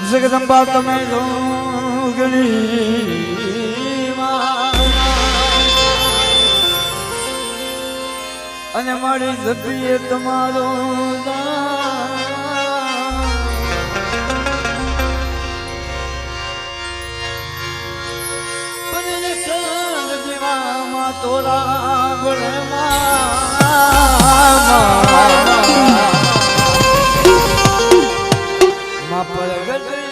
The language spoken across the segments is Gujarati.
જગદંબા તમે જો અને મારી જપીએ તમારો જીવામાં તોરા ગોળે માં પ્રગટ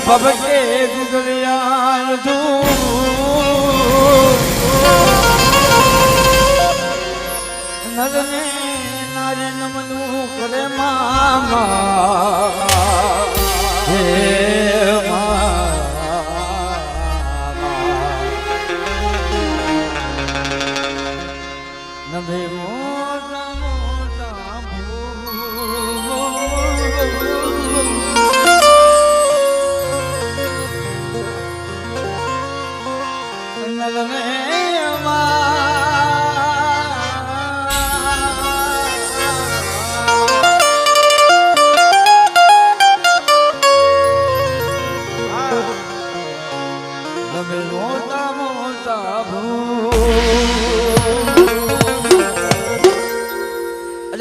ભવકે ગુગલિયાર નરને નારી નમનું કરે મામા હે નભે મોટા મોટા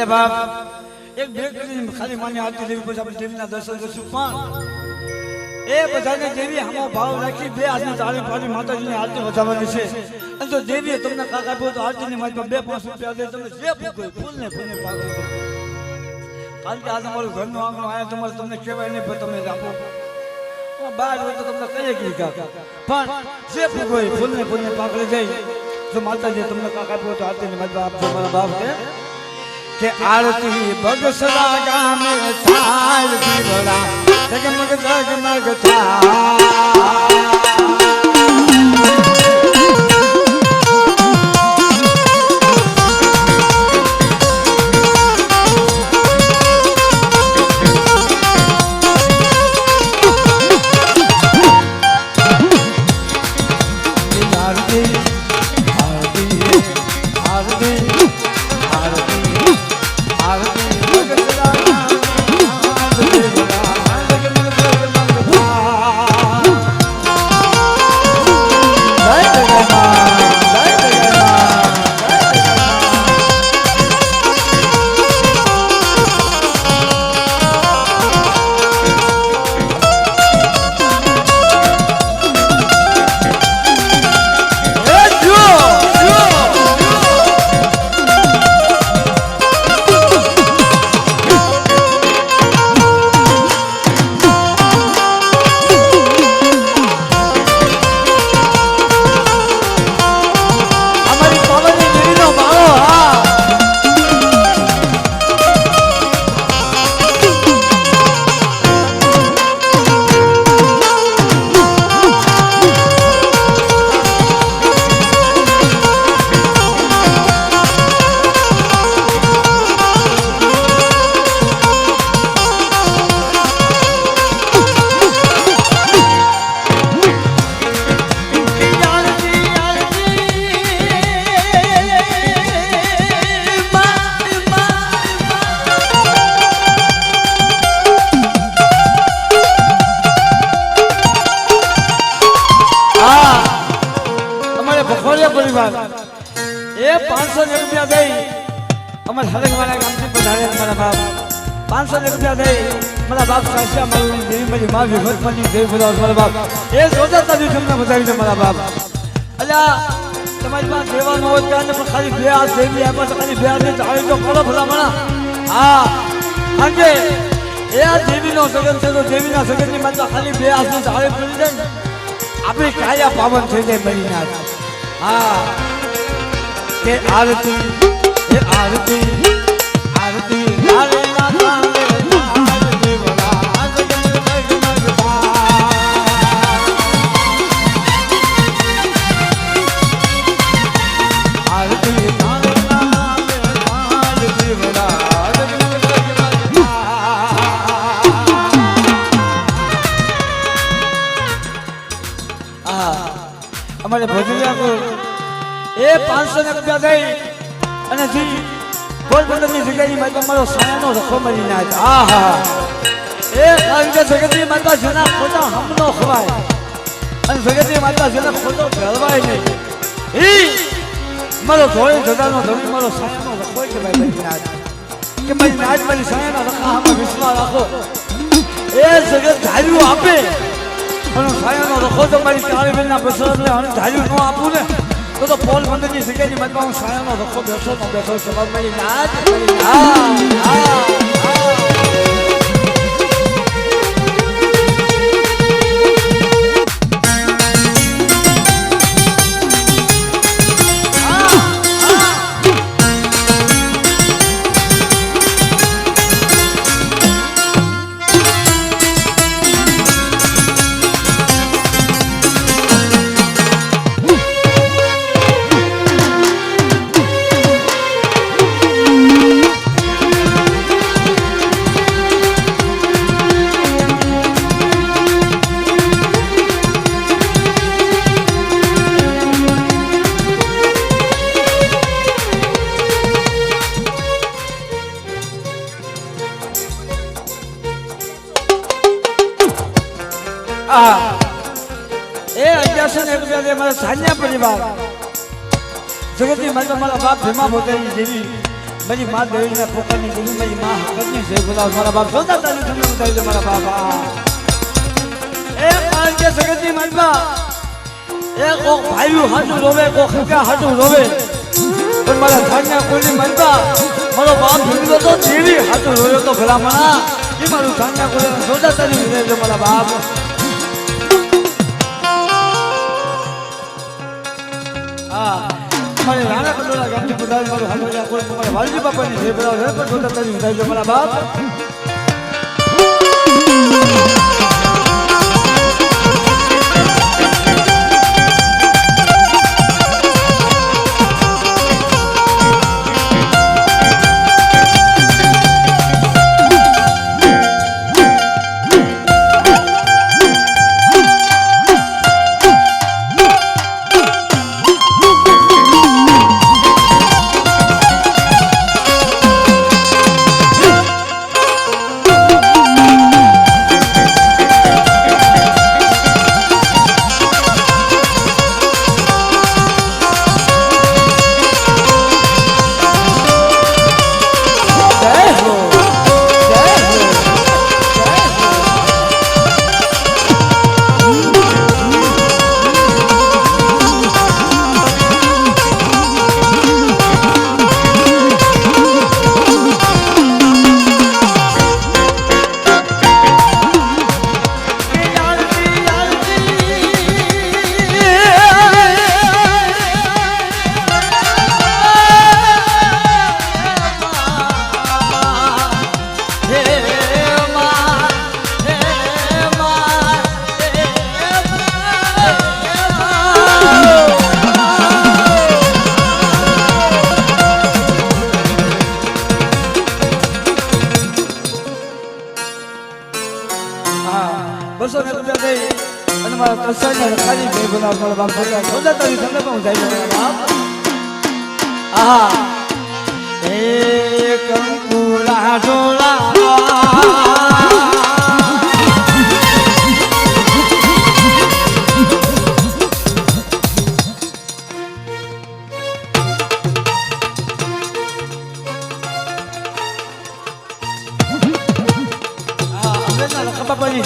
બાપ એક બે ખાલી માની આરતી લેવી પછી આપણે દેવીના દર્શન કરશું પણ એ બધાને દેવી હમો ભાવ રાખી બે હાથની તાળી પાડી માતાજીની આરતી વધારવાની છે અને તો દેવીએ તમને કાક આપ્યો તો આરતીની મારી બે 5 રૂપિયા દે તમે જે ફૂલને ફૂલને પાકો કારણ કે આજે મારું ઘરનું આંગણું આયા તમારે તમને કહેવાય નહીં પણ તમે આપો બહાર હોય તો તમને કહીએ કે પણ જે ફૂલને ફૂલને પાકડે જાય જો માતાજીએ તમને કાક આપ્યો તો આરતીની મારી આપજો મારા બાપ કે આરતી બગસરા ગામે થાય દીવડા જગમગ જગમગ થાય એ 500 રૂપિયા દઈ અમાર હરગવાળા ગામથી પધારે મારા બાપ 500 રૂપિયા દઈ મારા બાપ સાચા મારું દેવી મારી માં વિભતમાની દેવી બોલાવ મારા બાપ એ સોજા તાજી તમને બતાવી દે મારા બાપ અલ્યા તમારી પાસે દેવાનો હોય ત્યાં પણ ખાલી બે હાથ દેવી આપા તો ખાલી બે હાથ ચાળી તો કરો ભલા મણા હા અંગે એ આ દેવીનો સગન છે તો દેવીના સગનની માતા ખાલી બે હાથની ચાળી પડી જાય ને આપણી કાયા પાવન થઈ જાય મરીના હા કે આરતી એ આરતી આરતી નારે ના નારે દેવડા અમારે ભજવ્યા એ 500 રૂપિયા દઈ અને જી પોરબંદરની જગ્યાની માતા મારો સાયાનો રખો મળી ના આહા એ કારણ કે જગતની માતા જેના ખોટા હમનો ખવાય અને જગતની માતા જેના ખોટો ભેળવાય નહીં ઈ મારો ધોળી જગાનો ધણી મારો સાયાનો રખો કે ભાઈ મળી ના કે મારી નાજ મારી સાયાના રખામાં વિશ્વાસ રાખો એ જગત ધાર્યું આપે પણ સાયાનો રખો તો મારી કાળી બેનના પ્રસરને ધાર્યું ન આપું ને તો પોરબંદરની જગ્યાની માતા હું સાયાનો રખો બેઠો જવાબ મળી નાજ મળી એ 1101 રૂપિયા મારા સાન્યા પરિવાર જગતની માતા મારા બાપ ભીમા બોતેની દેવી મારી મા દેવીના પોકારની દેવી મારી મા હકરની જય બોલાવ મારા બાપ સોતા તારી તમને બતાવી દે મારા બાપ એ કારણ કે જગતની માતા એ કોક ભાઈઓ હાટું રોવે કોક ખકા હાટું રોવે પણ મારા સાન્યા કોઈની માતા મારો બાપ ભીમો તો દેવી હાટું રોયો તો ભલામણા એ મારું સાન્યા કોઈ સોતા તારી બતાવી દે મારા બાપ મારે રાણા કંડોળા ગામથી પધારી મારું હાલવા કોઈ તમારા વાલજી બાપાની જય બોલાવ રે પણ જોતા તારી ઉધાઈ જો મારા બાપ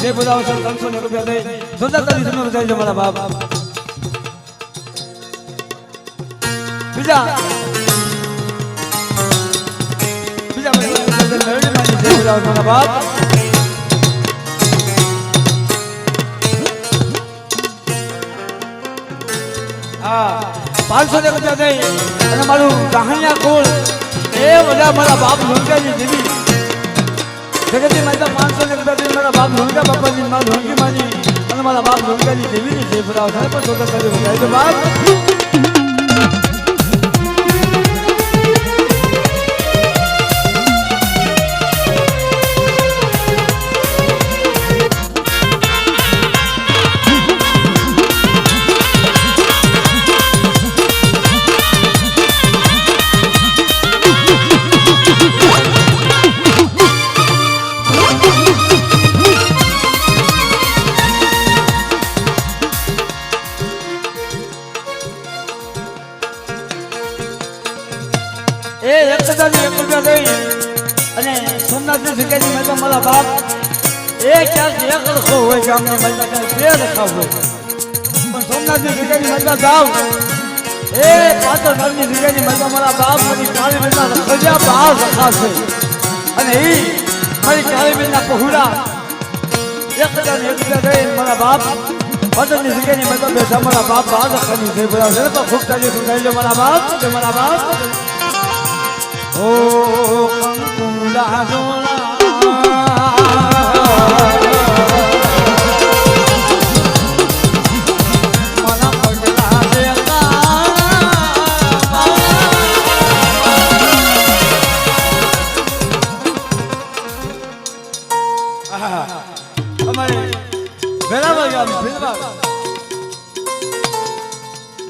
જય બોલાવો સર 300 રૂપિયા દે જોતા તારી તમને બતાવી દો મારા બાપ બીજા જય બોલાવો મારા બાપ હા 500 રૂપિયા દે અને મારું કહાણિયા કોળ એ બધા મારા બાપ લોંગાની દેવી જગતની માતા 500 રૂપિયા મારા બાપ લોંગા બાપાની માં લોંગી માની અને મારા બાપ લોંગાની દેવીની જય બોલાવો થાય પણ જોતા તારી બતાવી દો બાપ મારા બાપ એ ક્યાંક એક લખો હોય ગામની મજા ક્યાંક બે લખાવ હોય પણ સોમનાથની જગ્યાની મજા જાવ એ પાછળ નામની જગ્યાની મજા મારા બાપ મારી કાળી બેનના લખજ્યા બહાર લખાશે અને એ મારી કાળી બેનના પહોળા એક દઈ મારા બાપ પાછળની જગ્યાની મજા બેઠા મારા બાપ બહાર લખવાની છે બરાબર તો ખૂબ તાજી સુધારી મારા બાપ ઓ કંકુલા ડોલા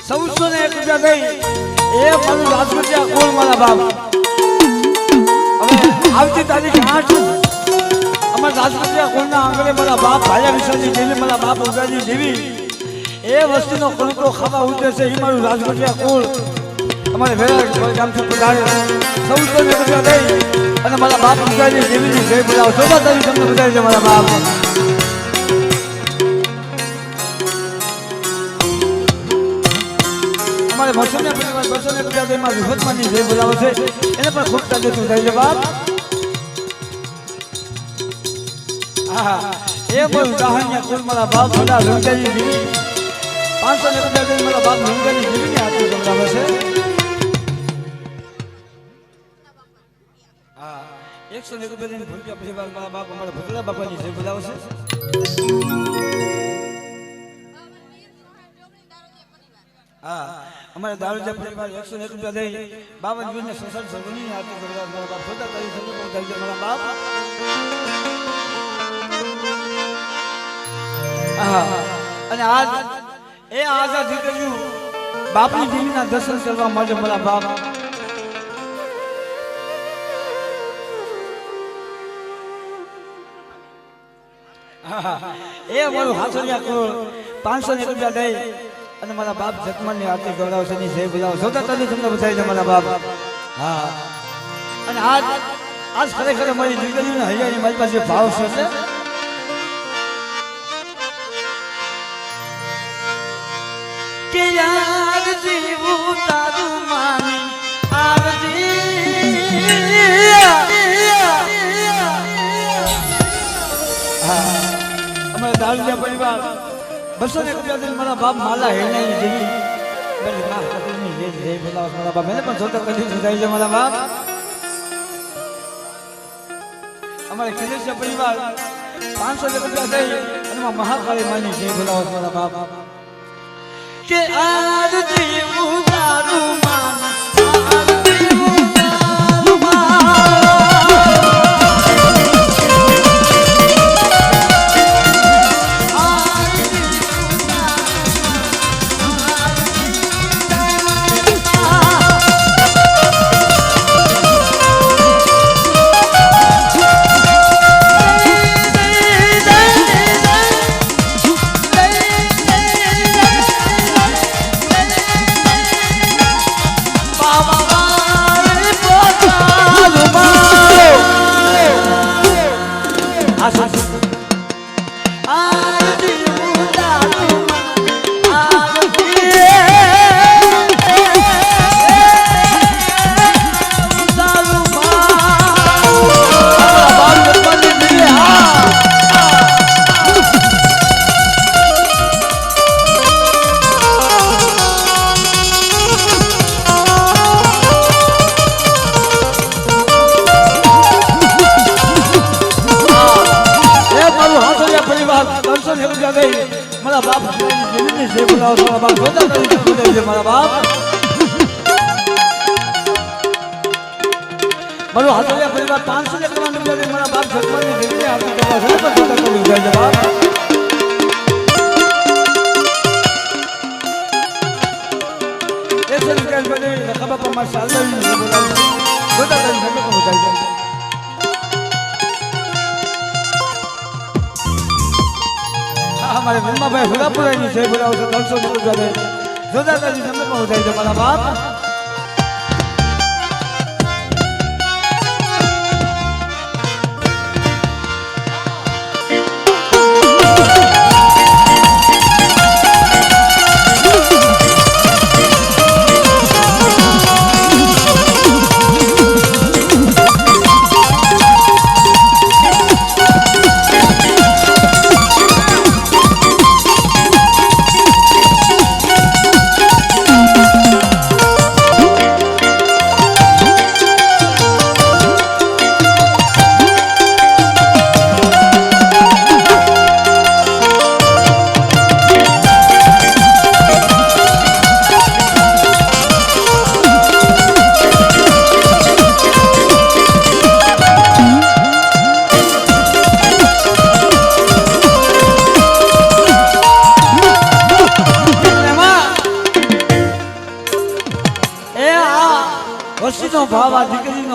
₹1,100 દઈ એ મારું રાજકોટિયા કોણ મારા બાપ હવે આવતી તારીખ 8 અમારા રાજકોટિયા કોણના આંગણે મારા બાપ ભાયા વિશાલની દેવી મારા બાપ ઉગાજી દેવી એ વસ્તીનો કણકો ખાવા ઉતરે છે એ મારું રાજકોટિયા કોણ અમારે વેરા ગામથી પધારે ₹1,400 દઈ અને મારા બાપ ઉગાજી દેવીની જય બોલાવો 14 તારીખ તમને બધાય છે મારા બાપ અમારે વર્ષોને પરિવાર ₹200 માં વિહતમાની જય બોલાવો છે એને પણ ખૂબ તાજે તું થઈ જવાબ હા એ બોલ ઉદાહરણ્યા કુલ મારા બાપ ભલા રંગાજી દેવી ₹500 દઈ મારા બાપ રંગાજી દેવીની હાથે બોલાવે છે હા ₹100 દઈને ભૂલ્યા પરિવાર મારા બાપ અમારા ભગલા બાપાની જય બોલાવે છે હા અમારે દારૂજા પરિવાર ₹101 દઈ 52 વીરને સંસાર સર્વની આરતી કરવા મારા બાપ ખોદા કરી સંતો થઈ મારા બાપ અને આજ એ આઝાદી કર્યું બાપની દેવીના દર્શન કરવા માટે મારા બાપ એ મારું હાથરિયા કરોડ ₹501 દઈ અને મારા બાપ જતમાનની આરતી ગૌરવ છે ની જય બોલાવો 14 તારીખ તમને બતાવી છે મારા બાપ હા અને આજ ખરેખર મારી દીકરીને હૈયાની મારી પાસે ભાવ છે કે યાર જીવું તારું માની આરતી અમારા દારૂજા પરિવાર ₹201 દઈ મારા બાપ માલા હેણાઈ દેવી બલી માં હાથની જય બોલાવો મારા બાપ એને પણ 14 તારીખ સુધાઈ છે મારા બાપ અમારે ખેલેશિયા પરિવાર ₹500 દઈ અને મહાકાળી માની જય બોલાવો મારા બાપ કે આજ જીવું તારું માન આજ જીવું તારું માન મારા બાપ જેવી જય બોલાવો મારા બાપ ખોદા કરી બોલાવે છે મારા બાપ મારો હાથરિયા પરિવાર ₹501 દઈ મારા બાપ જતમાનની દેવીને આરતી કરવા છે પણ ખોદા કરી જાય છે બાપ એ સંસ્કાર બને રખા બાપા માં સાલની જય બોલાવે ખોદા કરી સંતો બોલાવે છે हमारे मम्मा भाई हुरापुरानी जय बोलाओ तो ₹300 दे जोरदार ताली તમને પહોંચાઈ દે મારા બાપ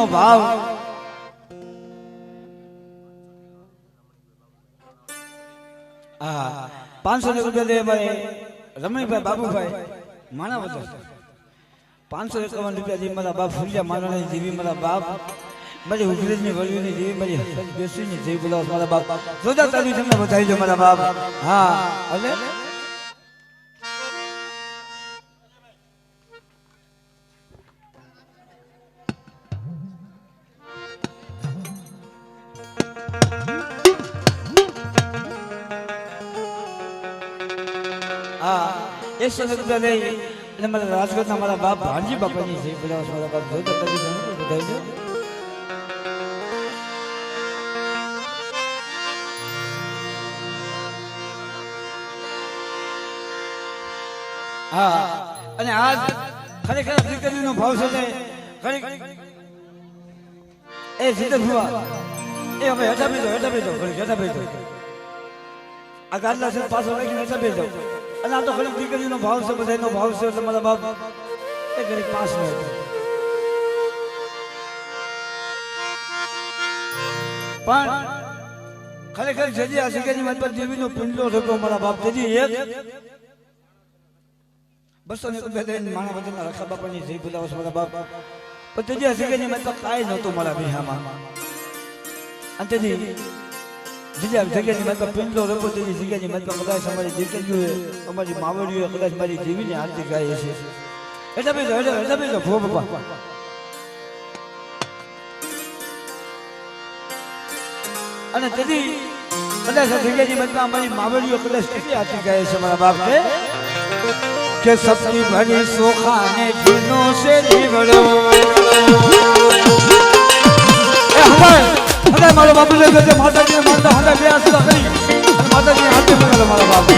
નો ભાવ હા 500 રૂપિયા દે મારે રમણીભાઈ બાબુભાઈ માણા બધા 551 રૂપિયા દે મારા બાપ ફુલિયા માનવાની જેવી મારા બાપ મારી ઉગરેજની વળવીની જેવી મારી બેસીની જેવી બોલાવ મારા બાપ જોતા તારી તમને બતાવી દો મારા બાપ હા એટલે હા 100 રૂપિયા લઈ અને મારા રાજકોટના મારા બાપ ભાણજી બાપાની છે બોલાવ મારા બાપ જોતા તારી તમને બતાવી દો હા અને આજ ખરેખર દીકરીનો ભાવ છે એ સીધા ભુવા એ હવે હેઠા બેસો હેઠા બેસો આ ગાદલા છે પાછો લઈને હેઠા બેસો અને આ તો ખરેખર દીકરીનો ભાવ છે બધાનો ભાવ છે એટલે મારા બાપ એ ઘડી પાસ ન પણ ખરેખર જજી આ શિકારી મારી પર દેવીનો પિંડલો થતો મારા બાપ જજી એક 200 રૂપિયા દઈને માણા બધાના રખા બાપાની જય બોલાવો મારા બાપ પણ તેજી આ શિકારી મારી પર કાંઈ નહોતું મારા બિહામાં અને તેજી જગ્યા જગ્યાની મારી પર પિંડલો રખો તેજી જગ્યાની મારી પર કદાચ અમારી દીકરીઓએ અમારી માવડીઓએ કદાચ મારી દેવીની આરતી ગાય છે હેઠા બેસો ભો બાપા અને તેથી કદાચ જગ્યાની મારી પર અમારી માવડીઓ કદાચ કેટલી આરતી ગાય છે મારા બાપ કે સપની ભરી સોખાને જીનો સે જીવડો એ હવે મારો બાપુ લે જે માતાજીને માનતા હંડા બે આસલા કરી અને માતાજીને હાથે પકડો મારા બાપુ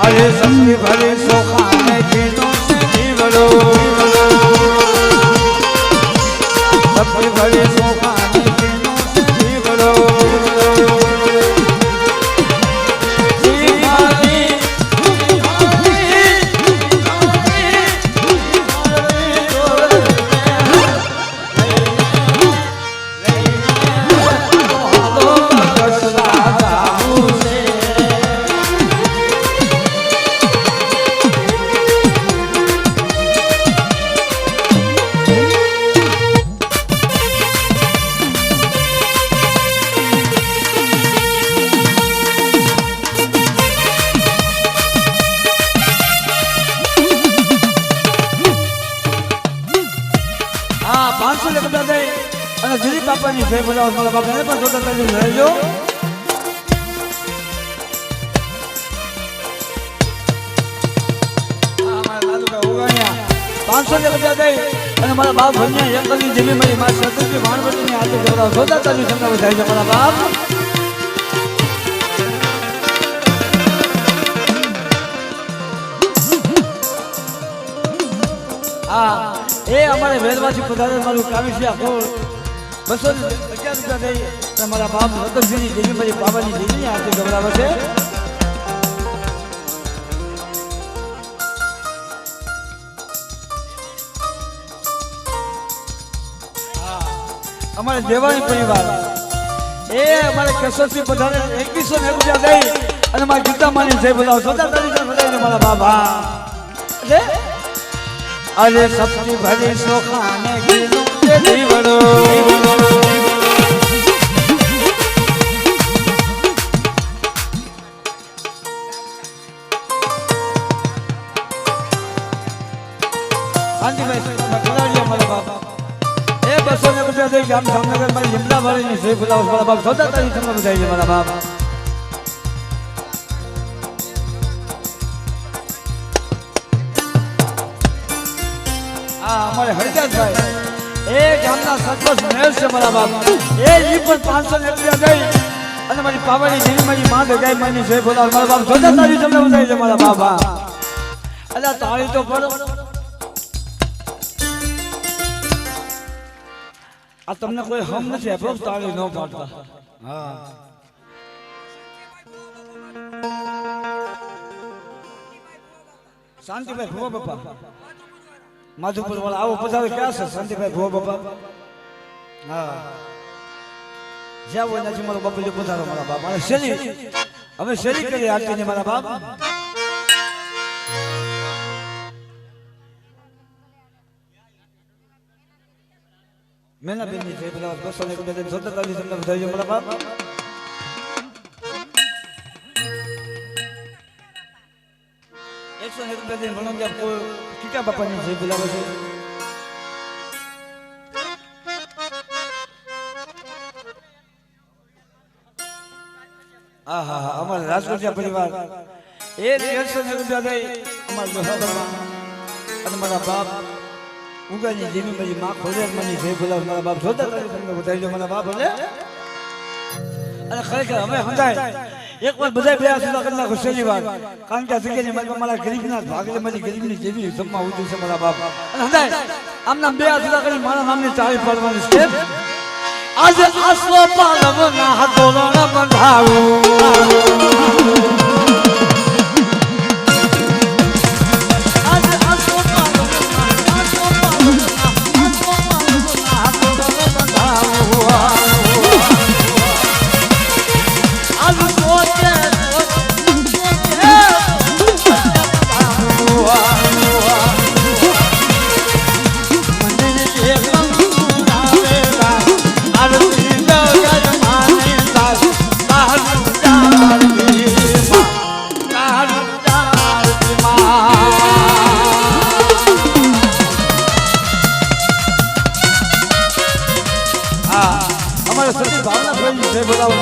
અરે સપની ભરી સોખાને જીનો સે જીવડો સપની ભરી સોખાને જીનો સે જીવડો અને દિલીપ બાપાની જય બોલાવો મારા બાપ એને પણ જોતા તારી રહેજો અમારા લાલુભાઈ ઓગાણિયા 500 રૂપિયા દઈ અને મારા બાપ ભણ્યા એકલી જેવી મારી માં સતતની ભાણવટીની હાથે જોડાવ જોતા તારી તમને વધાય છે મારા બાપ હા એ અમારે વેલવાસી પધારે મારું કાવીસિયા ખોળ 211 રૂપિયા દઈ અને મારા બાપ રતનસિંહની દેવી મારી બાબાની દેવીની આરતી ગવડાવે છે અમારે દેવાણી પરિવાર એ અમારે કેશવસિંહ પધારે 2101 રૂપિયા દઈ અને મારી ગીતામાની જય બોલાવો જોતા તારી વધાઈને મારા બાપ અરે સપની ભરી સોખાને ગીનો તે જીવડો આંટીભાઈ કલાડિયા મારા બાપ એ 200 રૂપિયા દઈ ગામ જામનગર મારી લીમડા વાળીની જય બોલાવો મારા બાપ જોતા તારી તમને બધાઈ છે મારા બાપ हमारे हरिदास भाई एक गामना सरपंच महेश से मारा बाप ए ઈ પણ 500 રૂપિયા દઈ અને મારી પાવાની જેવી મારી માં ગઈ માની છે બોલા મારા બાપ જોતા તારી તમને બતાવી છે મારા બાપા અલા તાળી તો પડો આ તમને કોઈ હમ નથી આપ્યો તાળી ન પાડતા હા શાંતિભાઈ ભુવા બાપા માધુપુર વાળા આવો પધારો ક્યાં છે શાંતિભાઈ ભુવા બાપા હા જ્યાં હોય નથી મારો બાપુ પધારો મારા બાપ મારે શેરી અમે શેરી કરી આરતી ને મારા બાપ મેના બેન ની છે પેલા 200 ને 17 તમને બધાઈ મારા બાપ 100 ને ભણો ટીકા બાપાની જય બોલાવે છે આહા હા અમારા રાજકોટિયા પરિવાર એ 150 રૂપિયા દઈ અમારા જોહાબરમાં અને મારા બાપ ઉગાની જેવી મારી માં ખોલેર મની જય બોલાવે મારા બાપ જોતા તમને બતાવી મારા બાપ ભલે અને ખરેખર અમે સમજાય એક વાર બધા બે સુધા કરી નાખો છેલ્લી વાર કારણ કે આ જગ્યાની મારી મારા ગરીબના ભાગલે મારી ગરીબની જેવી જમવા ઉઠી છે મારા બાપ અને સમજાય આમના બે સુધા કરી મારા નામની ચાળી પાડવાની છે આજે આસવો પાલવના હાથોરણ બંધાવું આજે આસવો પાલવના હાથોરણ બંધાવું આજે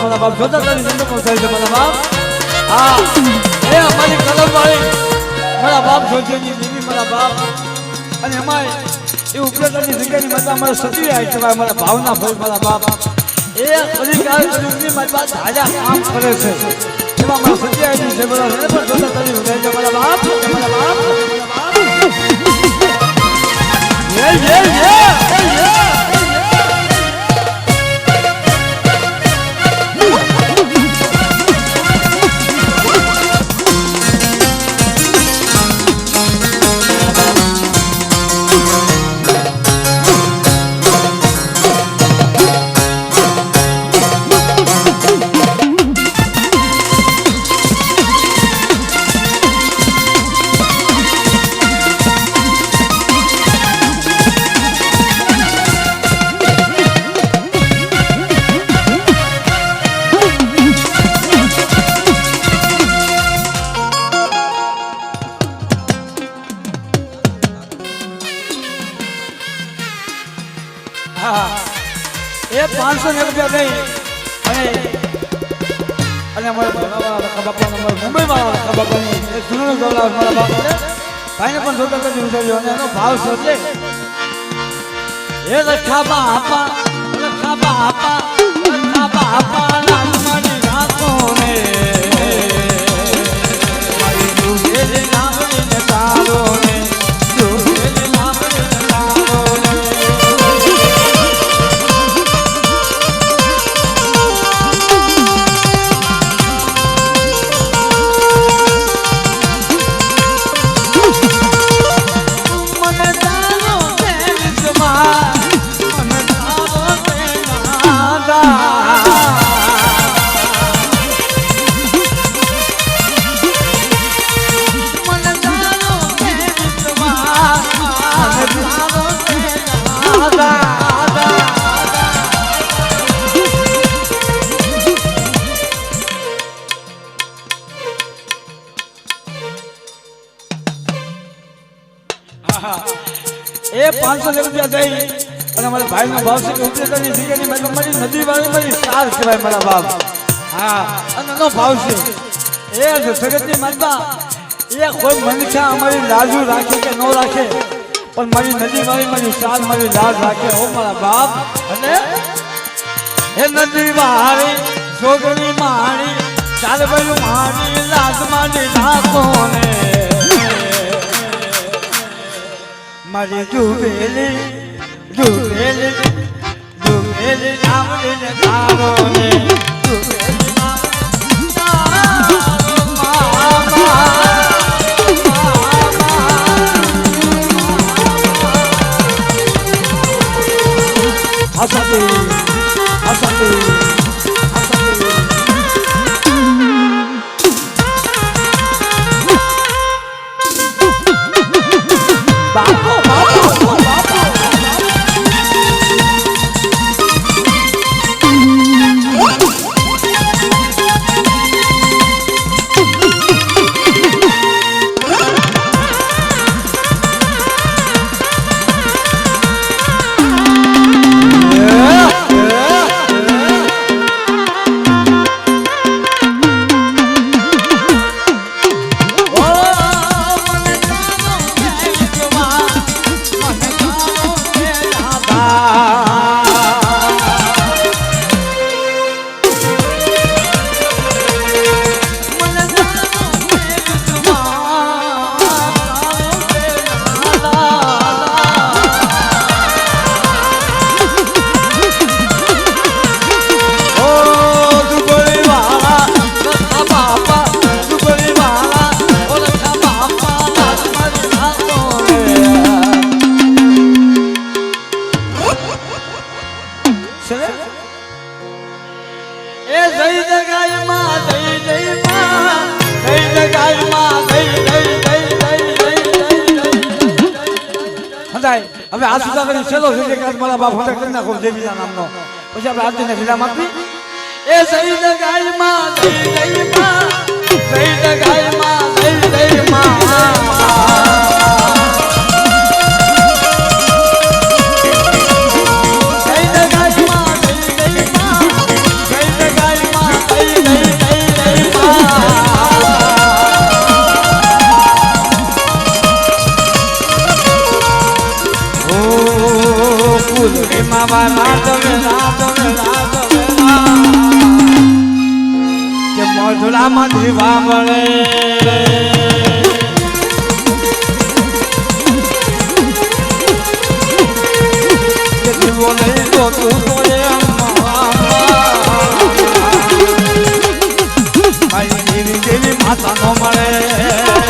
સોચે બાપ જોતા તારી જન્મ પહોંચાડી છે મારા બાપ હા એ અમારી કલમ વાળી મારા બાપ જોજેની દેવી મારા બાપ અને અમારે એ ઉપલેટાની જગ્યાની માતા અમારા સતી આવી કહેવાય મારા ભાવના ભાઈ મારા બાપ એ અધિકાર ની મારી બાપ હાજા કામ કરે છે એમાં મારા સતી આવી છે બધા એને પણ જોતા તારી ઉધાઈ છે મારા બાપ મારા બાપ એ 500 રૂપિયા દઈ અને અમારા ભણાવા બાપા મુંબઈ વાળા રખા બાપાની એ સુરનો ગવલા મારા બાપ ભાઈને પણ જોતા કરી ઉઠાવ્યો અને એનો ભાવ છે એટલે એ રખા બાપા નામની રાખો ને મારી દુખેલી નામની તારો ને દુખેલી નામની તારો ને એ 500 રૂપિયા દઈ અને મારા ભાઈનો ભાવ છે કે ઉપલેટાની જગ્યાની મારી નદી વાળી મારી સાર કહેવાય મારા બાપ હા અને એનો ભાવ છે એ જગતની માતા એ કોઈ મનુષ્ય અમારી લાજુ રાખે કે ન રાખે પણ મારી નદી વાળી મારી સાર મારી લાજ રાખે હો મારા બાપ અને એ નદી વાળી જોગણી માણી ચાલ ભાઈ માણી લાજ માની નાખો ને મારી ડૂબેલી નામની તારો ને ડૂબેલી નામની તારો હવે આ સુધા કરી છેલ્લો છે કે મારા બાપ ફોટા કરી નાખો દેવીના નામનો પછી આપણે આરતીને વિરામ આપી એ સૈદ ગાય માં જય માં સૈદ ગાય માં જય માં મધુરામાં દીવા મળે દીવો નહીં તો તું તો દેવી દેવી માતા નો મળે જય